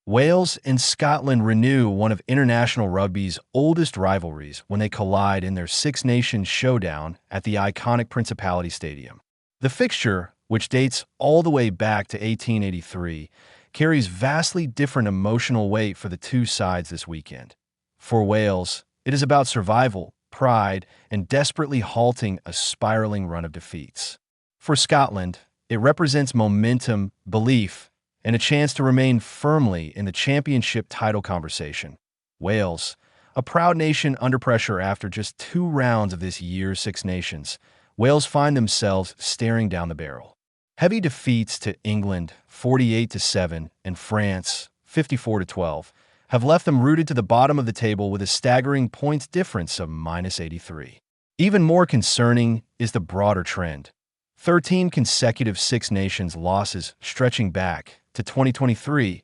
Wales and Scotland renew one of international rugby's oldest rivalries when they collide in their Six Nations Showdown at the iconic Principality Stadium. The fixture, which dates all the way back to 1883, carries vastly different emotional weight for the two sides this weekend. For Wales, it is about survival, pride, and desperately halting a spiraling run of defeats. For Scotland, it represents momentum, belief, and a chance to remain firmly in the championship title conversation. Wales, a proud nation under pressure after just 2 rounds of this year's Six Nations, Wales find themselves staring down the barrel. Heavy defeats to England 48-7 and France 54-12 have left them rooted to the bottom of the table with a staggering points difference of -83. Even more concerning is the broader trend. 13 consecutive Six Nations losses stretching back to 2023,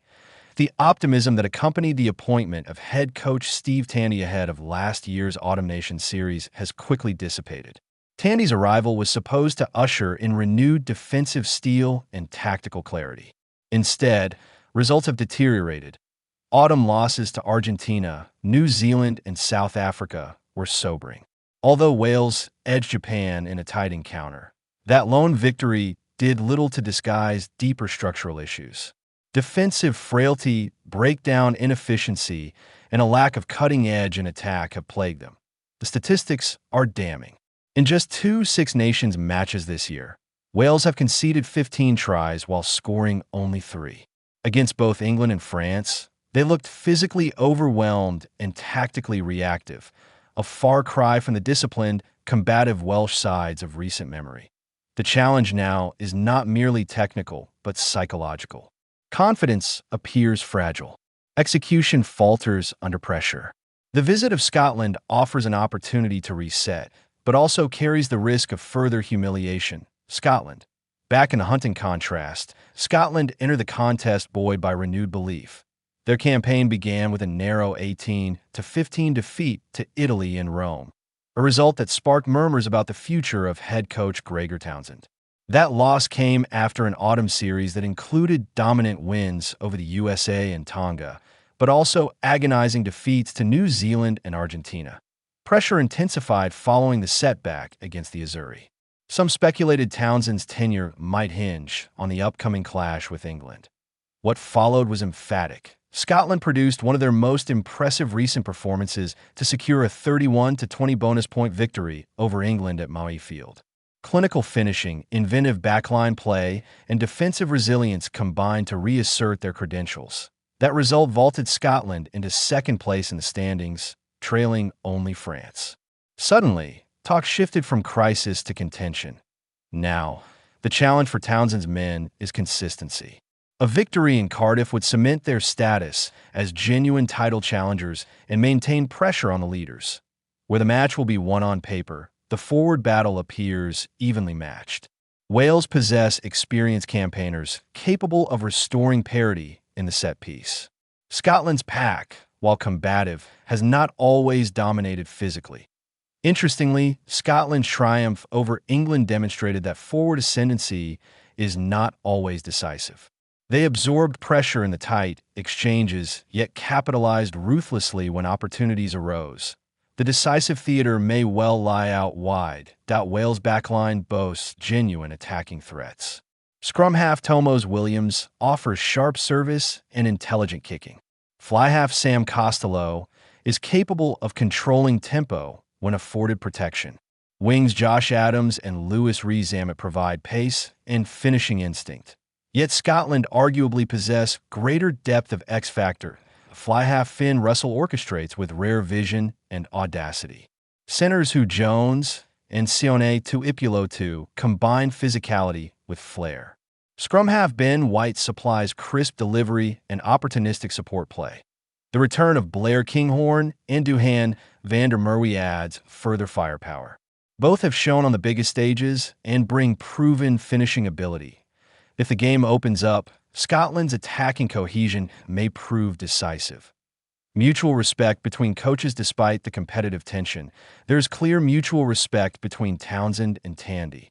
the optimism that accompanied the appointment of head coach Steve Tandy ahead of last year's Autumn Nations series has quickly dissipated. Tandy's arrival was supposed to usher in renewed defensive steel and tactical clarity. Instead, results have deteriorated. Autumn losses to Argentina, New Zealand, and South Africa were sobering. Although Wales edged Japan in a tight encounter, that lone victory did little to disguise deeper structural issues. Defensive frailty, breakdown inefficiency, and a lack of cutting edge in attack have plagued them. The statistics are damning. In just 2 Six Nations matches this year, Wales have conceded 15 tries while scoring only 3. Against both England and France, they looked physically overwhelmed and tactically reactive, a far cry from the disciplined, combative Welsh sides of recent memory. The challenge now is not merely technical, but psychological. Confidence appears fragile. Execution falters under pressure. The visit of Scotland offers an opportunity to reset, but also carries the risk of further humiliation. Scotland. Back in the hunting contrast, Scotland entered the contest buoyed by renewed belief. Their campaign began with a narrow 18-15 defeat to Italy in Rome, a result that sparked murmurs about the future of head coach Gregor Townsend. That loss came after an autumn series that included dominant wins over the USA and Tonga, but also agonizing defeats to New Zealand and Argentina. Pressure intensified following the setback against the Azzurri. Some speculated Townsend's tenure might hinge on the upcoming clash with England. What followed was emphatic. Scotland produced one of their most impressive recent performances to secure a 31-20 bonus point victory over England at Maui Field. Clinical finishing, inventive backline play, and defensive resilience combined to reassert their credentials. That result vaulted Scotland into second place in the standings, trailing only France. Suddenly, talk shifted from crisis to contention. Now, the challenge for Townsend's men is consistency. A victory in Cardiff would cement their status as genuine title challengers and maintain pressure on the leaders. Where the match will be won on paper, the forward battle appears evenly matched. Wales possess experienced campaigners capable of restoring parity in the set piece. Scotland's pack, while combative, has not always dominated physically. Interestingly, Scotland's triumph over England demonstrated that forward ascendancy is not always decisive. They absorbed pressure in the tight exchanges, yet capitalized ruthlessly when opportunities arose. The decisive theater may well lie out wide. Wales' backline boasts genuine attacking threats. Scrum-half Tomos Williams offers sharp service and intelligent kicking. Fly-half Sam Costello is capable of controlling tempo when afforded protection. Wings Josh Adams and Lewis Rees-Zammit provide pace and finishing instinct. Yet Scotland arguably possess greater depth of X-factor. Fly-half Finn Russell orchestrates with rare vision and audacity. Centers Hugh Jones and Sione Tuipulotu combine physicality with flair. Scrum-half Ben White supplies crisp delivery and opportunistic support play. The return of Blair Kinghorn and Duhan van der Merwe adds further firepower. Both have shown on the biggest stages and bring proven finishing ability. If the game opens up, Scotland's attacking cohesion may prove decisive. Mutual respect between coaches despite the competitive tension. There is clear mutual respect between Townsend and Tandy.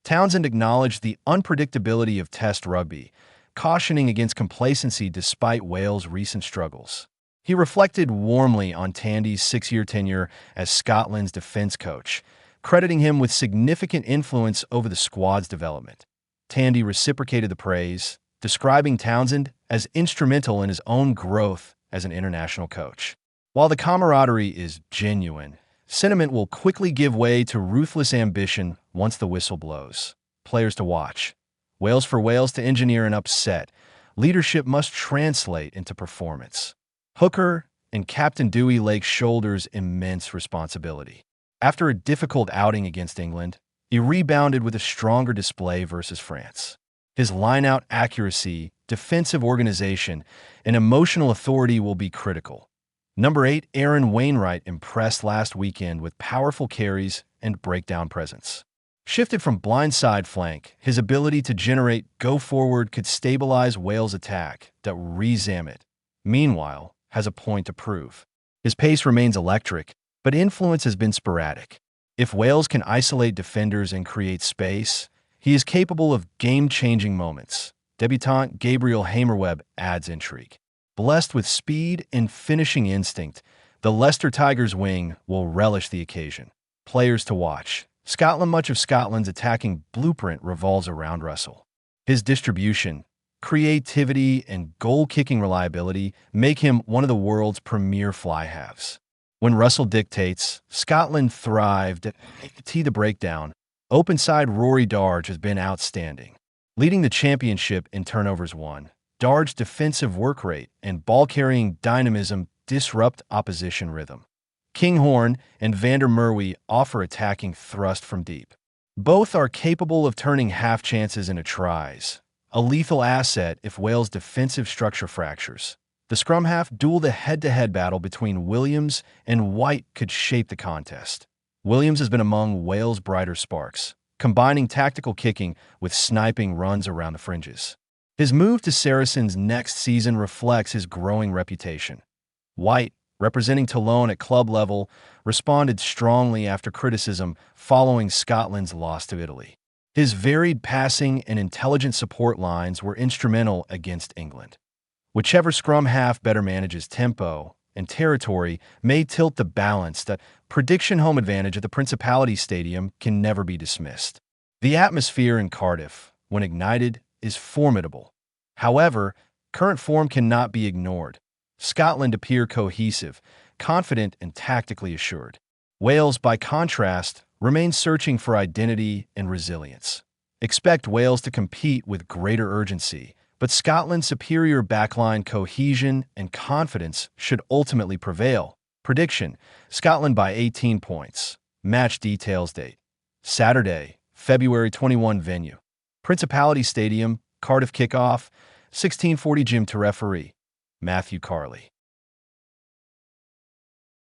Townsend acknowledged the unpredictability of Test rugby, cautioning against complacency despite Wales' recent struggles. He reflected warmly on Tandy's 6-year tenure as Scotland's defence coach, crediting him with significant influence over the squad's development. Tandy reciprocated the praise, describing Townsend as instrumental in his own growth as an international coach. While the camaraderie is genuine, sentiment will quickly give way to ruthless ambition once the whistle blows. Players to watch. Wales for Wales to engineer an upset. Leadership must translate into performance. Hooker and Captain Dewey Lake shoulders immense responsibility. After a difficult outing against England, he rebounded with a stronger display versus France. His line-out accuracy, defensive organization, and emotional authority will be critical. Number 8, Aaron Wainwright impressed last weekend with powerful carries and breakdown presence. Shifted from blindside flank, his ability to generate go-forward could stabilize Wales' attack that re-jam it. Meanwhile, has a point to prove. His pace remains electric, but influence has been sporadic. If Wales can isolate defenders and create space, he is capable of game-changing moments. Debutant Gabriel Hamerweb adds intrigue. Blessed with speed and finishing instinct, the Leicester Tigers wing will relish the occasion. Players to watch. Much of Scotland's attacking blueprint revolves around Russell. His distribution, creativity, and goal-kicking reliability make him one of the world's premier fly-halves. When Russell dictates, Scotland thrived at the breakdown. Open side Rory Darge has been outstanding, leading the championship in turnovers won. Darge's defensive work rate and ball-carrying dynamism disrupt opposition rhythm. Kinghorn and van der Merwe offer attacking thrust from deep. Both are capable of turning half chances into tries, a lethal asset if Wales' defensive structure fractures. The scrum-half duel, the head-to-head battle between Williams and White, could shape the contest. Williams has been among Wales' brighter sparks, combining tactical kicking with sniping runs around the fringes. His move to Saracens next season reflects his growing reputation. White, representing Toulon at club level, responded strongly after criticism following Scotland's loss to Italy. His varied passing and intelligent support lines were instrumental against England. Whichever scrum half better manages tempo and territory may tilt the balance. That prediction home advantage at the Principality Stadium can never be dismissed. The atmosphere in Cardiff, when ignited, is formidable. However, current form cannot be ignored. Scotland appear cohesive, confident, and tactically assured. Wales, by contrast, remains searching for identity and resilience. Expect Wales to compete with greater urgency, but Scotland's superior backline cohesion and confidence should ultimately prevail. Prediction: Scotland by 18 points. Match details date: Saturday, February 21. Venue: Principality Stadium. Cardiff kickoff: 16:40. Gym to referee: Matthew Carley.